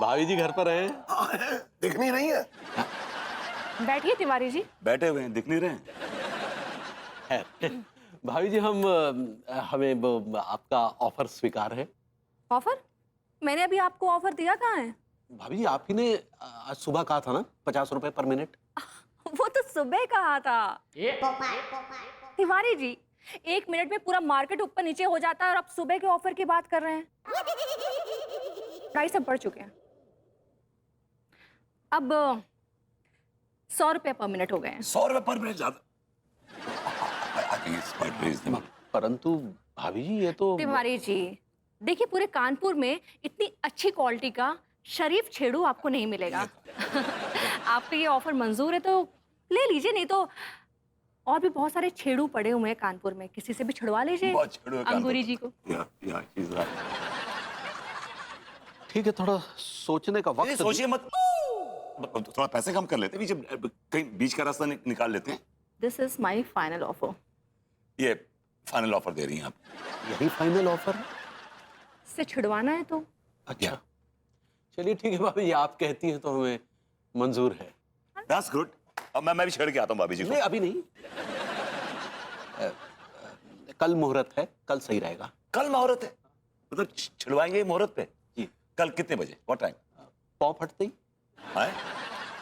भाभी जी घर पर हैं? हाँ है, दिख नहीं रही है। बैठिए तिवारी जी। बैठे हुए हैं, दिख नहीं रहे हैं। है। भाभी जी हमें आपका ऑफर स्वीकार है। ऑफर? मैंने अभी आपको ऑफर दिया कहाँ है? भाभी जी आप ही ने आज सुबह कहा था ना 50 रुपए पर मिनट। वो तो सुबह कहा था। तिवारी जी, 1 मिनट में पूरा मार्केट ऊपर नीचे हो जाता है और आप सुबह के ऑफर की बात कर रहे हैं। प्राइस अब बढ़ चुके हैं। अब 100 रुपए पर मिनट हो गए हैं। 100 रुपए पर मिनट ज्यादा। परंतु भाभी जी ये तो तिवारी जी, देखिए पूरे कानपुर में इतनी अच्छी क्वालिटी का शरीफ छेड़ू आपको नहीं मिलेगा। आपको ये ऑफर मंजूर है तो ले लीजिए, नहीं तो और भी बहुत सारे छेड़ू पड़े हुए हैं कानपुर में, किसी से भी छुड़वा लीजिए बहुत छेड़ू है कानपुर अंगूरी जी को। ठीक है, थोड़ा सोचने का वक्त सोचिए मत, थोड़ा पैसे कम कर लेते हैं, कहीं बीच का रास्ता निकाल लेते हैं। This is my final offer. ये फाइनल ऑफर दे रही हैं आप? यही फाइनल ऑफर है? से छुड़वाना है तो अच्छा चलिए ठीक है भाभी जी, आप कहती हैं तो हमें मंजूर है। That's good। अब मैं भी छेड़ के आता हूँ भाभी जी को। नहीं अभी नहीं, कल मुहूर्त है, कल सही रहेगा। कल मुहूर्त है? मतलब छिड़वाएंगे मुहूर्त पे? जी। कल कितने बजे? What time? पाँव फटते ही,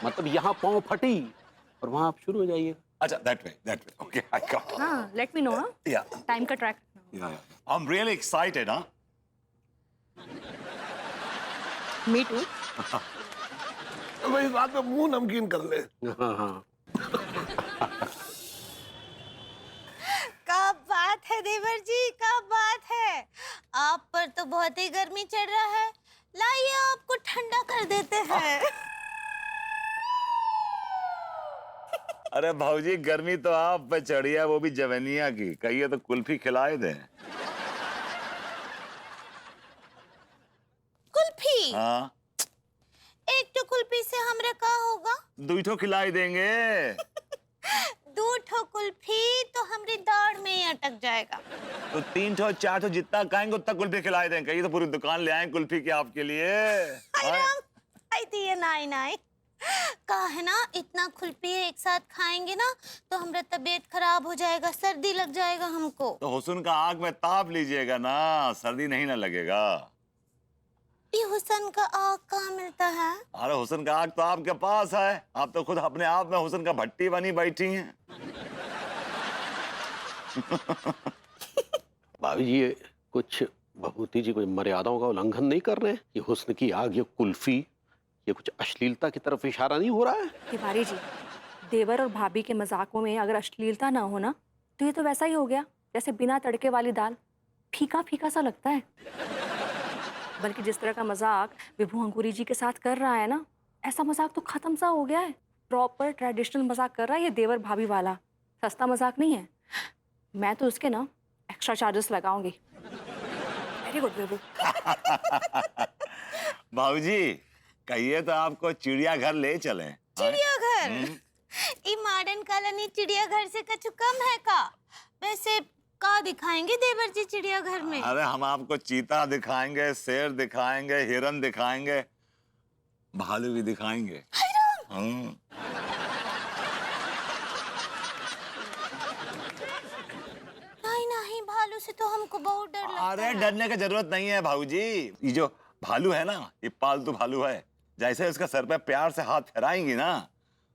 मतलब यहाँ पाँव फटी और वहां आप शुरू हो जाइएगा। अच्छा, that way, okay, I got it। हाँ, लेट मी नो ना। Yeah, टाइम का track. yeah, I'm really excited, huh? Me too. तो इस बात पे मुंह नमकीन कर ले। हाँ हाँ क्या बात है देवर जी, क्या बात है। आप पर तो बहुत ही गर्मी चढ़ रहा है, लाइए आपको ठंडा कर देते हैं। अरे भाऊजी, गर्मी तो आप पे चढ़ी है, वो भी जवेनिया की। कहिए तो कुल्फी खिलाए दें। कुल्फी? हाँ, एक तो कुल्फी से हमरा का होगा? दूठो खिलाई देंगे। 2 ठो कुल्फी तो हमारी दाढ़ में ही अटक जाएगा। तो 3 ठो 4 ठो जितना कहेंगे उतना कुल्फी खिलाई देंगे। कहिए तो पूरी दुकान ले आए कुल्फी की आपके लिए। आई दिए नाई नाई। कहा है ना, इतना कुल्फी एक साथ खाएंगे ना तो हमारा तबीयत खराब हो जाएगा, सर्दी लग जाएगा हमको। तो हुस्न का आग में ताप लीजिएगा ना, सर्दी नहीं ना लगेगा। ये हुस्न का आग कहाँ मिलता है? अरे हुस्न का आग तो आपके पास है, आप तो खुद अपने आप में हुस्न का भट्टी बनी बैठी हैं। भाभी जी ये कुछ भभूति जी कोई मर्यादाओं का उल्लंघन नहीं कर रहे हैं? ये हुस्न की आग, ये कुल्फी, ये कुछ अश्लीलता की तरफ इशारा नहीं हो रहा है? तिवारी जी, देवर और भाभी के मजाकों में अगर अश्लीलता ना हो ना तो ये तो वैसा ही हो गया जैसे बिना तड़के वाली दाल, फीका फीका सा लगता है। बल्कि जिस तरह का मजाक विभू अंगूरी जी के साथ कर रहा है ना, ऐसा मजाक तो खत्म सा हो गया है। प्रॉपर ट्रेडिशनल मजाक कर रहा है ये देवर भाभी वाला, सस्ता मजाक नहीं है। मैं तो उसके ना एक्स्ट्रा चार्जेस लगाऊंगी। वेरी गुड विभू। भाऊजी, कहिए तो आपको चिड़ियाघर ले चलें। चिड़ियाघर? ये मॉडर्न कॉलोनी चिड़ियाघर से कछु कम है का? वैसे का दिखाएंगे देवर जी चिड़ियाघर में? अरे हम आपको चीता दिखाएंगे, शेर दिखाएंगे, हिरन दिखाएंगे, भालू भी दिखाएंगे। नहीं नहीं, भालू से तो हमको बहुत डर लगता अरे है। डरने की जरूरत नहीं है भाऊजी। ये जो भालू है ना, ये पालतू भालू है। जैसे उसका सर पे प्यार से हाथ फेराएंगी ना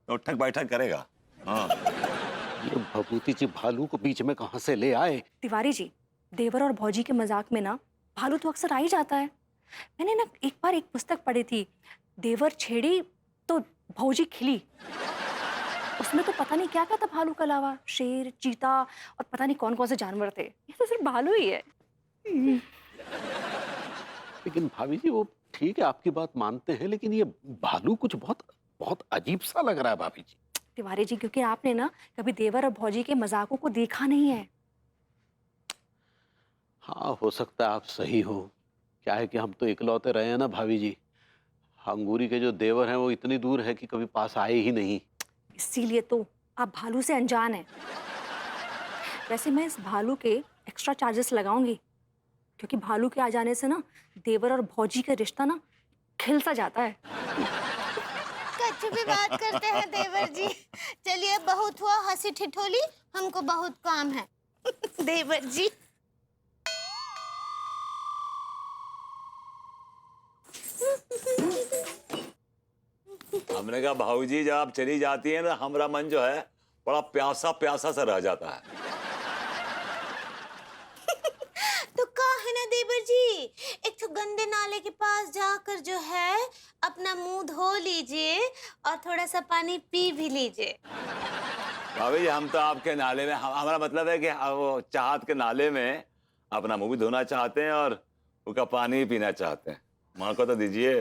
तो उठक बैठक करेगा। हाँ। ये भभूति जी भालू को बीच में कहां से ले आए? तिवारी जी, देवर और भौजी के मजाक में ना भालू तो अक्सर आ ही जाता है। मैंने ना एक बार एक पुस्तक पढ़ी थी, देवर छेड़ी तो भौजी खिली। उसमें तो पता नहीं क्या क्या था भालू के अलावा, शेर, चीता और पता नहीं कौन कौन से जानवर थे। ये तो सिर्फ भालू ही है। लेकिन भाभी जी वो ठीक है, आपकी बात मानते हैं, लेकिन ये भालू कुछ बहुत बहुत अजीब सा लग रहा है भाभी जी। तिवारी जी, क्योंकि आपने ना कभी देवर और भौजी के मजाकों को देखा नहीं है। हाँ हो सकता है आप सही हो। क्या है कि हम तो इकलौते रहे हैं ना भाभी जी। अंगूरी के जो देवर हैं वो इतनी दूर है कि कभी पास आए ही नहीं। इसीलिए तो आप भालू से अनजान हैं। वैसे मैं इस भालू के एक्स्ट्रा चार्जेस लगाऊंगी, क्योंकि भालू के आ जाने से ना देवर और भौजी का रिश्ता ना खिल सा जाता है। कच्चू भी बात करते हैं देवर जी। चलिए बहुत हुआ हंसी ठिठोली, हमको बहुत काम है। देवर जी हमने कहा भाऊजी जब आप चली जाती है ना हमारा मन जो है बड़ा प्यासा प्यासा सा रह जाता है। तो कहा है ना देवर जी, एक तो गंदे नाले के पास जाकर जो है अपना मुंह धो लीजिए और थोड़ा सा पानी पी भी लीजिए। भाभी हम तो आपके नाले में हमारा मतलब है कि वो चाहत के नाले में अपना मुंह भी धोना चाहते हैं और उसका पानी भी पीना चाहते हैं। माँ को तो दीजिए।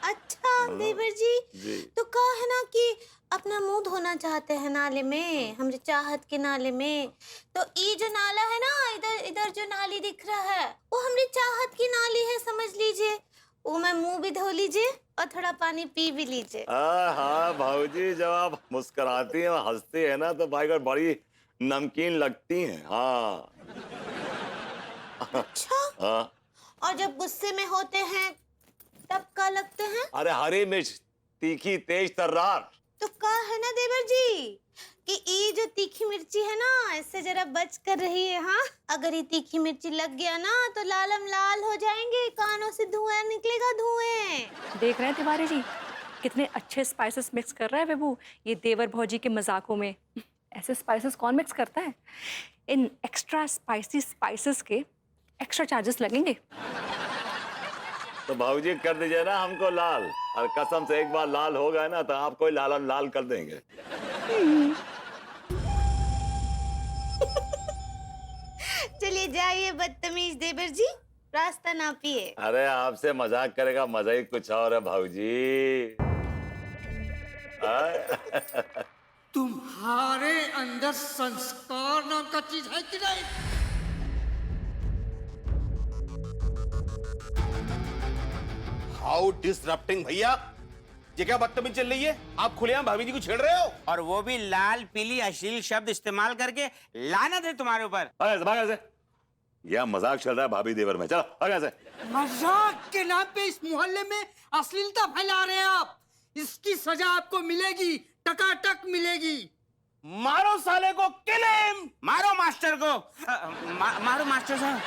अच्छा देवर जी, जी। तो कहा है ना कि अपना मुंह धोना चाहते हैं नाले में, हमरे चाहत के नाले में। तो ये जो नाला है ना, इधर इधर जो नाली दिख रहा है वो हमरे चाहत की नाली है, समझ लीजिए। वो मैं मुंह भी धो लीजिए और थोड़ा पानी पी भी लीजिए। हाँ भाऊजी जब आप मुस्कुराती हैं हंसती है ना तो भाई को बड़ी नमकीन लगती हैं। हाँ अच्छा, हाँ। और जब गुस्से में होते हैं तब क्या लगते हैं? अरे हरी मिर्च तीखी तेज तर्रार। तो कहा है ना देवर जी कि ये जो तीखी मिर्ची है ना इससे जरा बच कर रही है। हाँ, अगर ये तीखी मिर्ची लग गया ना तो लालम लाल हो जाएंगे, कानों से धुआं निकलेगा, धुएं। देख रहे हैं तिवारी जी कितने अच्छे स्पाइसेस मिक्स कर रहा है विभू ये देवर भौजी के मजाकों में। ऐसे स्पाइसेस कौन मिक्स करता है? इन एक्स्ट्रा स्पाइसी स्पाइसेस के एक्स्ट्रा चार्जेस लगेंगे। तो भाऊजी कर दीजिए ना हमको लाल, और कसम से एक बार लाल हो गए ना तो आपको ही लाल लाल कर देंगे। चलिए जाइए बदतमीज देवर जी, रास्ता नापिए। अरे आपसे मजाक करेगा मजा ही कुछ और है भाऊजी। तुम्हारे अंदर संस्कार नाम का चीज है कि नहीं? हाउ डिसरप्टिंग भैया, ये क्या बदतमीज चल रही है? आप खुलेआम भाभी जी को छेड़ रहे हो। और वो भी लाल पीली अश्लील शब्द इस्तेमाल करके। लानत है तुम्हारे ऊपर। भाग ऐसे। यह मजाक चल रहा है भाभी देवर में, चलो भाग ऐसे। मजाक के नाम पे इस मोहल्ले में अश्लीलता फैला रहे हैं आप। इसकी सजा आपको मिलेगी, टकाटक मिलेगी। मारो साले को, किल हिम। मारो मास्टर को। मारो मास्टर साहब।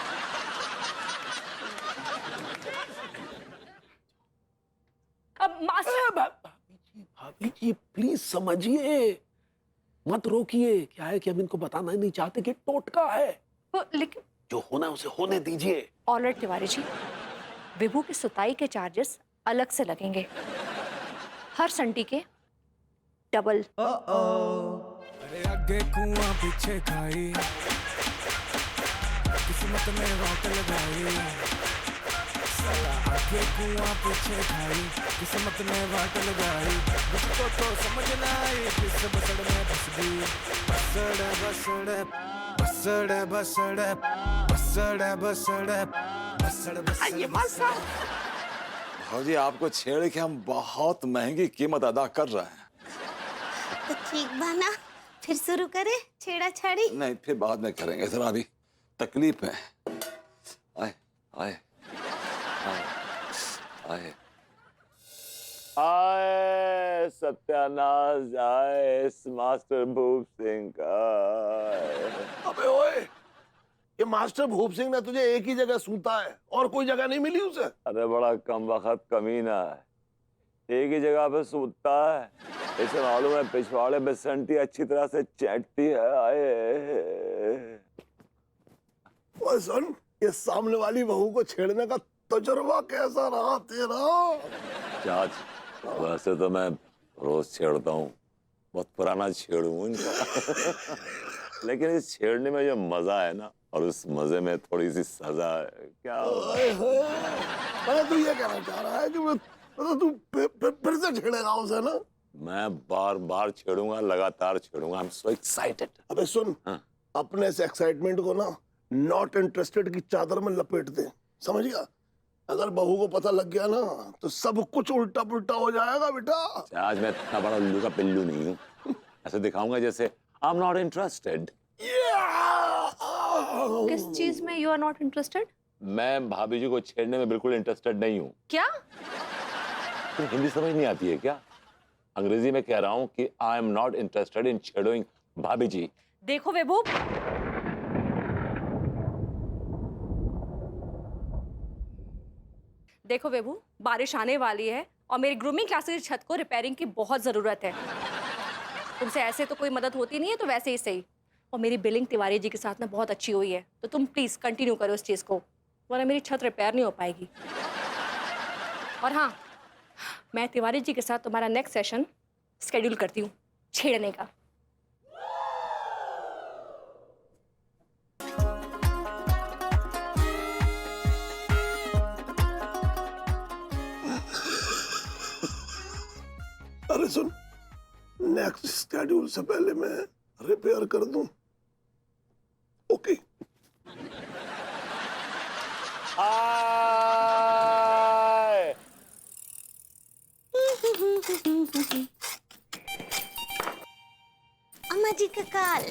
अब मास्टर भाभी जी प्लीज समझिए, मत रोकिए। क्या है कि हम इनको बताना ही नहीं चाहते कि टोटका है। लेकिन जो होना है उसे होने दीजिए। ऑलराइट तिवारी जी, विभू की सुताई के चार्जेस अलग से लगेंगे, हर संटी के डबल। अरे आगे कुआं पीछे खाई, किस्मत में रोक लगाई। साला आगे कुआं पीछे खाई, किस्मत में वाट लगाई। मुझको तो समझ ना आई किस बसड़ में फंस गई। बसड़ बसड़ बसड़ बसड़ बसड़ बसड़ बसड़ बसड़। भाऊजी आपको छेड़ के हम बहुत महंगी कीमत अदा कर रहे हैं। तो ठीक बना, फिर शुरू करें छेड़ा छाड़ी। नहीं फिर बाद में करेंगे, थोड़ा अभी तकलीफ है। आए आए आए आए आए सत्यानाश जाए इस मास्टर भूप सिंह का। अबे ओए, ये मास्टर भूप सिंह ने तुझे एक ही जगह सूता है और कोई जगह नहीं मिली उसे? अरे बड़ा कम वक्त कमीना है, एक ही जगह पे सूतता है। इसे मालूम है पिछवाड़े में संटी अच्छी तरह से चैटती है। आए ओए सुन, ये सामने वाली बहू को छेड़ने का तजुर्बा कैसा रहा तेरा? चाच वैसे तो मैं रोज छेड़ता हूँ, बहुत पुराना छेड़ू इनका। लेकिन इस छेड़ने में जो मजा है ना, और उस मजे में थोड़ी सी सजा है। क्या मैं तू ये कहना चाह रहा है कि तू फिर से छेड़ेगा उसे ना? मैं बार बार छेड़ूंगा, लगातार छेड़ूंगा। I am so excited. अबे सुन, हाँ। अपने इस एक्साइटमेंट को ना नॉट इंटरेस्टेड की चादर में लपेट दे, समझ गया? अगर बहू को पता लग गया ना तो सब कुछ उल्टा पुल्टा हो जाएगा बेटा। आज मैं इतना बड़ा उल्लू का पिल्लू नहीं हूँ। ऐसे दिखाऊंगा जैसे आई एम नॉट इंटरेस्टेड। किस चीज में यू आर नॉट इंटरेस्टेड? मैं भाभी जी को छेड़ने में बिल्कुल इंटरेस्टेड नहीं हूँ। क्या? तुम हिंदी समझ नहीं आती है क्या? अंग्रेजी में कह रहा हूँ कि I am not interested in छेड़ोइंग भाभी जी। देखो विभू, देखो विभू, बारिश आने वाली है और मेरी ग्रूमिंग क्लासेस की छत को रिपेयरिंग की बहुत जरूरत है। तुमसे ऐसे तो कोई मदद होती नहीं है, तो वैसे ही सही। और मेरी बिलिंग तिवारी जी के साथ ना बहुत अच्छी हुई है, तो तुम प्लीज कंटिन्यू करो इस चीज को, वरना मेरी छत रिपेयर नहीं हो पाएगी। और हाँ, मैं तिवारी जी के साथ तुम्हारा नेक्स्ट सेशन स्केड्यूल करती हूँ छेड़ने का। अरे सुन, नेक्स्ट स्केड्यूल से पहले मैं रिपेयर कर दूं। ओके। हाय। अम्मा जी का काल।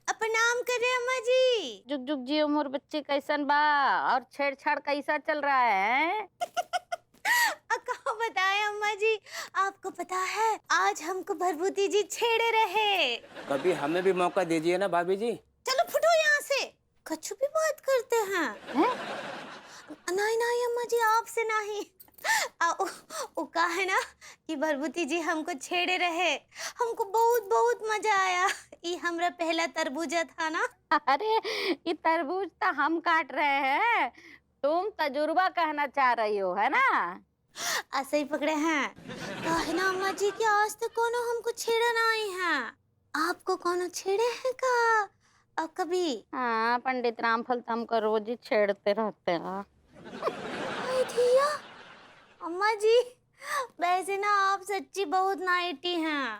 प्रणाम करे अम्मा जी। जुग जुग जियो मोर बच्चे, कैसन बा और छेड़छाड़ कैसा चल रहा है? कहा बताए अम्मा जी, आपको पता है आज हमको भरभूति जी छेड़े रहे। कभी हमें भी मौका दीजिए ना भाभी जी। चलो फुटो यहाँ से, कछु भी बात करते हैं। नहीं नहीं अम्मा जी, आपसे नहीं। वो कहा है ना कि भरभूति जी हमको छेड़े रहे, हमको बहुत बहुत मजा आया। ये हमरा पहला तरबूजा था ना। अरे ये तरबूज तो हम काट रहे हैं, तुम तजुर्बा कहना चाह रही हो, है ना? ऐसे ही पकड़े हैं। कहा है ना अम्मा जी कि आज तक कोनो हमको छेड़ा नहीं है। आपको कोनो छेड़े हैं का अब कभी? हाँ, पंडित रामफल तो हमको रोज ही छेड़ते रहते हैं। अम्मा जी वैसे ना आप सच्ची बहुत नाइटी हैं।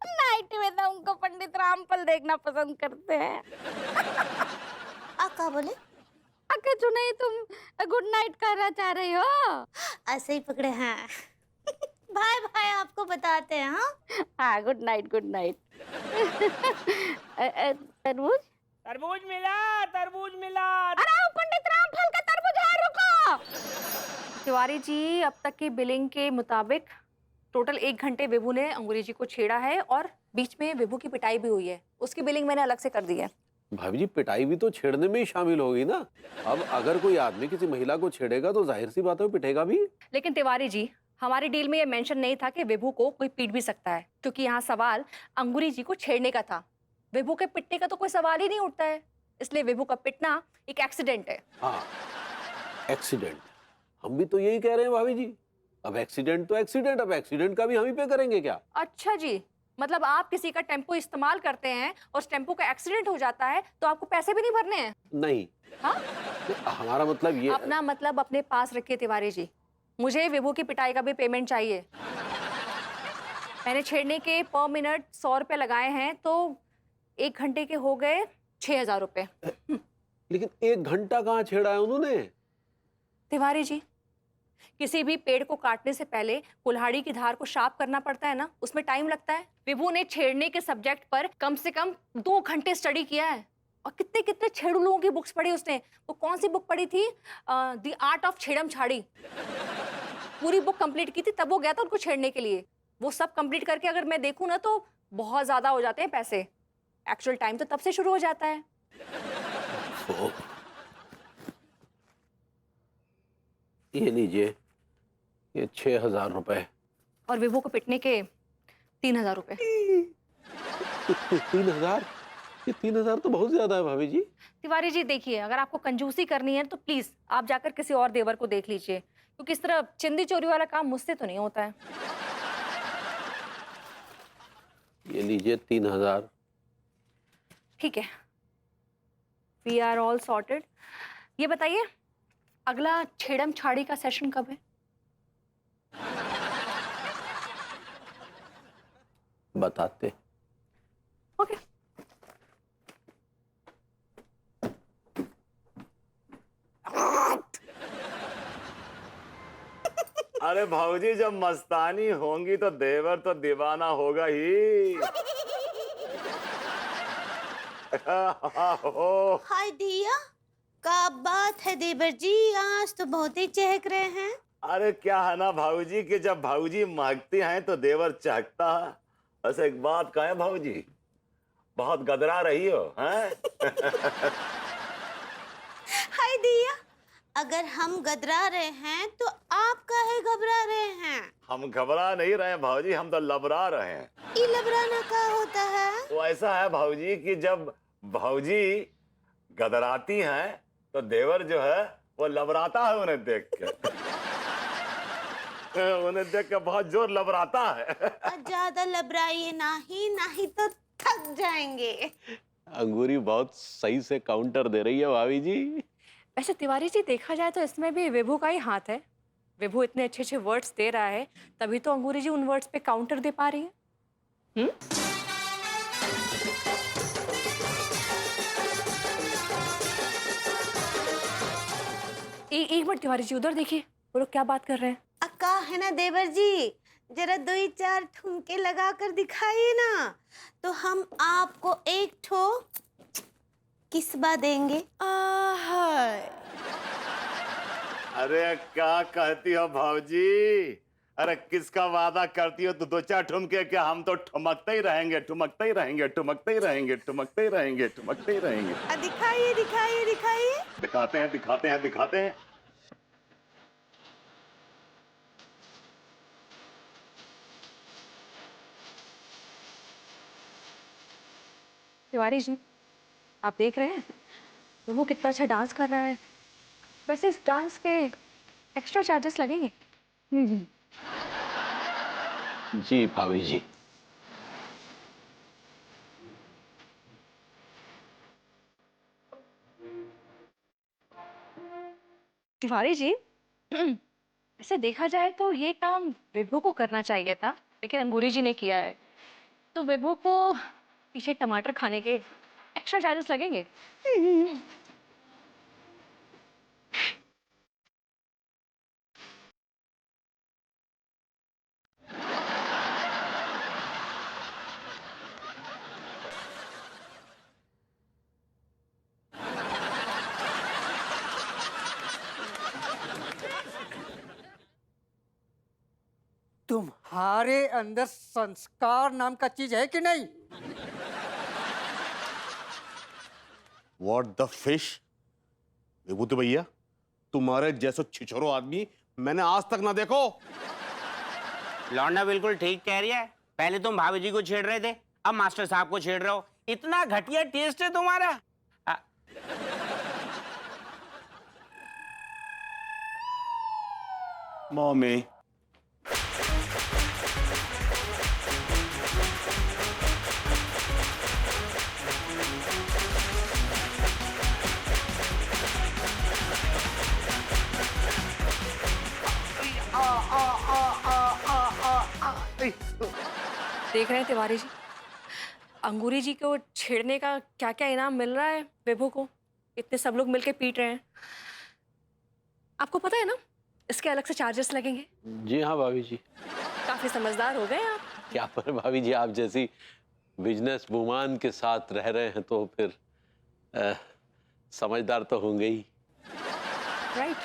नाइटी में तो उनको पंडित रामफल देखना पसंद करते हैं। क्या बोले? अके नहीं, तुम गुड नाइट कहना चाह रही हो? ऐसे ही पकड़े हैं। भाई भाई आपको बताते हैं। हाँ, गुड नाइट गुड नाइट। तरबूज तरबूज मिला, तरबूज मिला। अरे वो पंडित रामफल का तरबूज है, रुको। तिवारी जी, अब तक की बिलिंग के मुताबिक टोटल 1 घंटे विभू ने अंगूरी जी को छेड़ा है और बीच में विभू की पिटाई भी हुई है। उसकी बिलिंग मैंने अलग से कर दी है। भाभी जी, पिटाई भी तो छेड़ने में ही शामिल होगी ना। अब अगर कोई आदमी किसी महिला को छेड़ेगा तो जाहिर सी बात है वो पिटेगा भी। लेकिन तिवारी जी, हमारी डील में ये मेंशन नहीं था कि विभू को कोई पीट भी सकता है, क्योंकि यहाँ सवाल अंगूरी जी को छेड़ने का था। विभू के पिटने का तो कोई सवाल ही नहीं उठता है, इसलिए विभू का पिटना एक एक्सीडेंट है। हाँ, एक्सीडेंट। हम भी तो यही कह रहे हैं भाभी जी। अब एक्सीडेंट तो एक्सीडेंट, अब एक्सीडेंट का भी हम ही पे करेंगे क्या? अच्छा जी, मतलब आप किसी का टेम्पो इस्तेमाल करते हैं और उस टेम्पो का एक्सीडेंट हो जाता है तो आपको पैसे भी नहीं भरने हैं? नहीं। हाँ? हमारा मतलब ये। अपना मतलब अपने पास रखिए तिवारी जी। मुझे विभू की पिटाई का भी पेमेंट चाहिए। मैंने छेड़ने के पर मिनट 100 रुपए लगाए हैं, तो 1 घंटे के हो गए 6000 रुपए। लेकिन 1 घंटा कहाँ छेड़ा है उन्होंने? तिवारी जी, किसी भी पेड़ को काटने से पहले कुल्हाड़ी की धार को शार्प करना पड़ता है ना, उसमें टाइम लगता है। विभू ने छेड़ने के सब्जेक्ट पर कम से कम 2 घंटे स्टडी किया है और कितने कितने छेड़ू लोगों की बुक्स पढ़ी उसने। वो कौन सी बुक पढ़ी थी? द आर्ट ऑफ छेड़म छाड़ी। पूरी बुक कंप्लीट की थी, तब वो गया था उनको छेड़ने के लिए। वो सब कंप्लीट करके अगर मैं देखूं ना तो बहुत ज्यादा हो जाते हैं पैसे। एक्चुअल टाइम तो तब से शुरू हो जाता है। ये लीजिए, ये 6000 रुपए। और विभू को पिटने के 3000 रुपए। 3000? ये 3000 तो बहुत ज्यादा है भाभी जी। तिवारी जी देखिए, अगर आपको कंजूसी करनी है तो प्लीज आप जाकर किसी और देवर को देख लीजिए, क्योंकि इस तरह चिंदी चोरी वाला काम मुझसे तो नहीं होता है। ये लीजिए 3000। ठीक है, वी आर ऑल सॉर्टेड। ये बताइए, अगला छेड़म छाड़ी का सेशन कब है? बताते। ओके। अरे भाऊजी, जब मस्तानी होंगी तो देवर तो दीवाना होगा ही। हाय दिया, क्या बात है देवर जी, आज तो बहुत ही चहक रहे हैं। अरे क्या है ना भाऊजी कि जब भाऊजी मांगती हैं तो देवर चहकता है। वैसे एक बात कहें भाऊजी, बहुत गदरा रही हो हैं? हाय दिया, अगर हम गदरा रहे हैं तो आप काहे घबरा रहे हैं? हम घबरा नहीं रहे हैं भाऊजी, हम तो लबरा रहे हैं। ये लबराना क्या होता है? वो ऐसा है भाऊजी कि जब भाऊजी गदराती हैं तो देवर जो है वो लबराता है उन्हें देख के। उन्हें देख के बहुत जोर लबराता है। ज्यादा लबराइए नहीं तो थक जाएंगे। अंगूरी बहुत सही से काउंटर दे रही है भाभी जी। वैसे तिवारी जी देखा जाए तो इसमें भी विभू का ही हाथ है। विभू इतने अच्छे अच्छे वर्ड्स दे रहा है, तभी तो अंगूरी जी उन वर्ड्स पे काउंटर दे पा रही है। एक मिनट तिवारी जी, उधर देखिए, वो लोग क्या बात कर रहे हैं। अक्का है ना देवर जी, जरा 2-4 ठुमके लगा कर दिखाइए ना, तो हम आपको एक ठो किस्बा देंगे। अरे क्या कहती हो भाऊजी? अरे किसका वादा करती हो? तो 2-4 ठुमके क्या, हम तो ठुमकते ही रहेंगे, ठुमकते ही रहेंगे, ठुमकते ही रहेंगे, ठुमकते ही रहेंगे, ठुमकते ही रहेंगे। दिखाइए दिखाइए दिखाइए। दिखाते हैं दिखाते हैं दिखाते हैं। तिवारी जी, आप देख रहे हैं तो वो कितना अच्छा डांस कर रहा है। वैसे इस डांस के एक्स्ट्रा चार्जेस लगेंगे? जी भाभी जी। तिवारी जी, वैसे देखा जाए तो ये काम विभू को करना चाहिए था, लेकिन अंगूरी जी ने किया है। तो विभू को पीछे टमाटर खाने के एक्स्ट्रा चार्जेस लगेंगे। तुम्हारे अंदर संस्कार नाम का चीज है कि नहीं? What the fish? विभूति भैया, तुम्हारे जैसो छिछोरो आदमी मैंने आज तक ना देखो। लौंडा बिल्कुल ठीक कह रही है। पहले तुम भाभी जी को छेड़ रहे थे, अब मास्टर साहब को छेड़ रहे हो। इतना घटिया टेस्ट है तुम्हारा। मम्मी देख रहे हैं तिवारी जी, अंगूरी जी को छेड़ने का क्या क्या इनाम मिल रहा है विभू को। इतने सब लोग मिलके पीट रहे हैं। आपको पता है ना इसके अलग से चार्जेस लगेंगे। जी हाँ भाभी जी। काफी समझदार हो गए आप। क्या पर भाभी जी, आप जैसी बिजनेस वुमान के साथ रह रहे हैं तो फिर समझदार तो होंगे ही। राइट।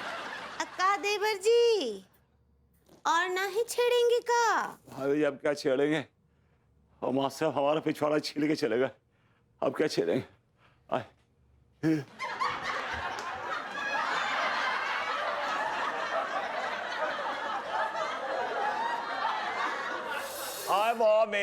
अक्का देवर जी, और ना ही छेड़ेंगे का? भाभी जी अब क्या छेड़ेंगे? और मास्टर हमारा पिछवाड़ा छील के चलेगा, अब क्या छेड़ेंगे? आए हाय मम्मी।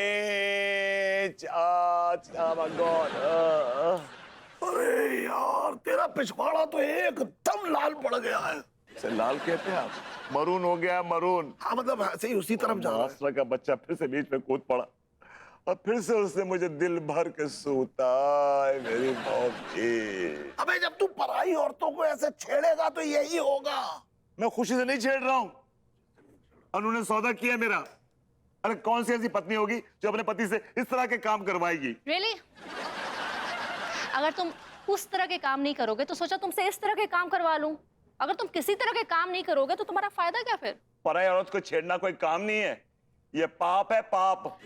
अरे यार, तेरा पिछवाड़ा तो एकदम लाल पड़ गया है। इसे लाल कहते हैं आप? मरून हो गया, मरून। हाँ, मतलब ऐसे ही उसी तरफ जा रहा है। मास्टर का बच्चा फिर से बीच में कूद पड़ा और फिर से उसने मुझे दिल भर के सूता है मेरी मम्मी। अबे जब तू पराई औरतों को ऐसे छेड़ेगा तो यही होगा। मैं खुशी से नहीं छेड़ रहा हूं, उन्होंने सौदा किया मेरा। अरे कौन सी ऐसी पत्नी होगी जो अपने पति से इस तरह के काम करवाएगी? रियली? अगर तुम उस तरह के काम नहीं करोगे तो सोचा तुमसे इस तरह के काम करवा लूं। अगर तुम किसी तरह के काम नहीं करोगे तो तुम्हारा फायदा क्या फिर? पराई औरत को छेड़ना कोई काम नहीं है, ये पाप है, पाप।